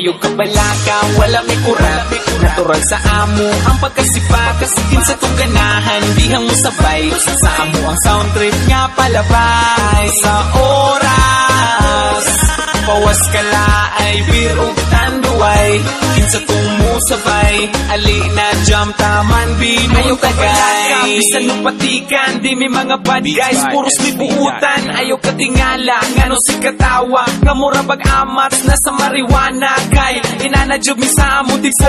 Ayaw ka balaka, wala may kura. Natural sa amo ang pagkasipa, kasikin sa tong ganahan, dihang mo sabay. Sa amo ang sound trip nga palabay. Sa oras pawas ka laay, beer ug tanduay. Kinsa tong mo sabay, ali na jam taman binong. Ayaw ka balaka, bisan mo patikan, di may mga bad guys, puros may buutan. Ayaw ka tingala, ngano si katawa, nga mura bag-amats na sa marijuana. Kay inanadyob mi sa amo tipo,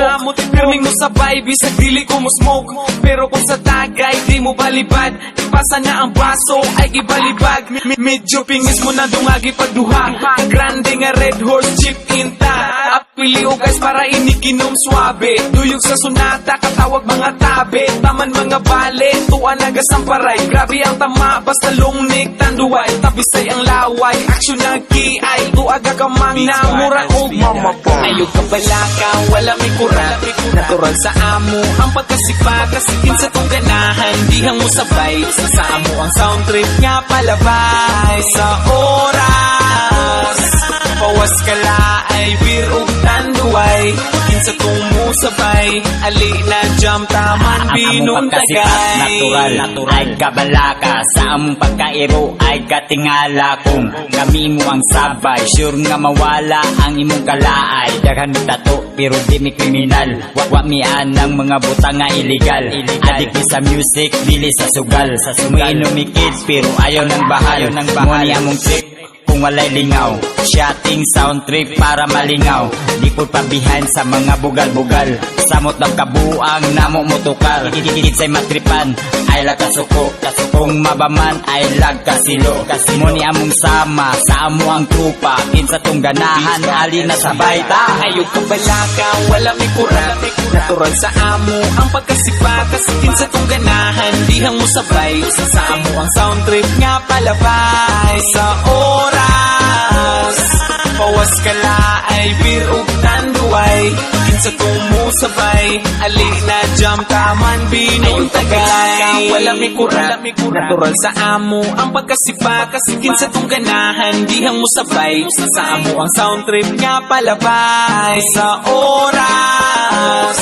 pirming mo sabay, bisag dili ko mo smoke. Pero kung sa tagay, di mo balibad, ipasa na ang baso, ay ibalibag. Medyo pingis mo na dungagi pagduha, grande nga red horse chip inta. Apili o guys para inikinom suabe, duyog sa sunata, katawag mga tabe. Taman mga bale, tuwa nagasamparay. Grabe ang tama, basta lungnik tanduay. Tabisay ang laway, aksyon ng kiay. Tuaga ka mang namura o mamapong. Ayaw ka balaka, wala may kura. Natural sa amo ang pagkasipa, kasikin sa tong ganahan, dihang mo sabay. Sa amo ang sound trip nga palabay. Sa oras pawas ka laay, beer ug tanduay. Kinsa tong mo sabay, ali na jam taman binong tagay. Natural ay kabalaka, sa among pagkairo ay katingala. Kung kami mo ang sabay, sure nga mawala ang imong kalaay. Daghan mi tato pero di mi kriminal, wa mi anang mga butang nga illegal. Adik mi sa music, dili sa sugal. Umiinom mi kids pero ayaw ng bahal. Mo ni among trip kung walay lingaw, shotting sound trip para malingaw. Di po pabihan sa mga bugal-bugal, samot ng kabuang namo motukar. Ikikitsay matripan, ay lag kasuko. Kung mabaman, ay lag kasilo. Mo ni among sama, sa amo ang trupa. Kinsa tong ganahan, ali na sabay ta. Ayaw ka balaka, wala may kura. Natural sa amo ang pagkasipa, kasikin sa tong ganahan, dihang mo sabay. Sa amo ang sound trip nga palabay. Sa oras pawas ka laay, beer ug tanduay. Kinsa tong mo sabay, ali na jam taman binong tagay. Wala may kura. Natural sa amo ang pagkasipa, kasikin sa tong ganahan, dihang mo sabay. Sa amo ang sound trip nga palabay. Sa oras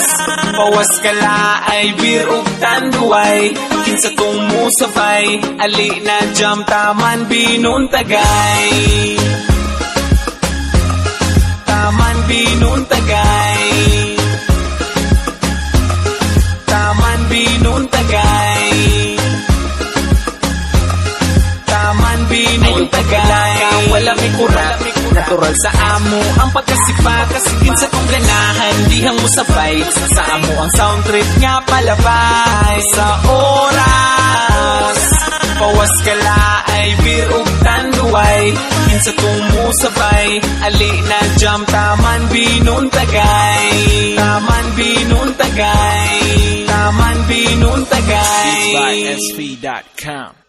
pawas ka laay, beer ug tanduay. Kinsa tong mo sabay, ali na jam taman binong tagay. Taman binong tagay. Taman binong tagay. Taman binong tagay. Wala may kura. Natural sa amo ang pagkasipa, kasikin sa tong ganahan, dihang mo sabay. Sa amo ang sound trip nga palabay. Sa oras pawas ka laay, beer ug tanduay. Kinsa tong mo sabay, ali na jam taman binong tagay. Taman binong tagay. Taman binong tagay. Beats by SV.com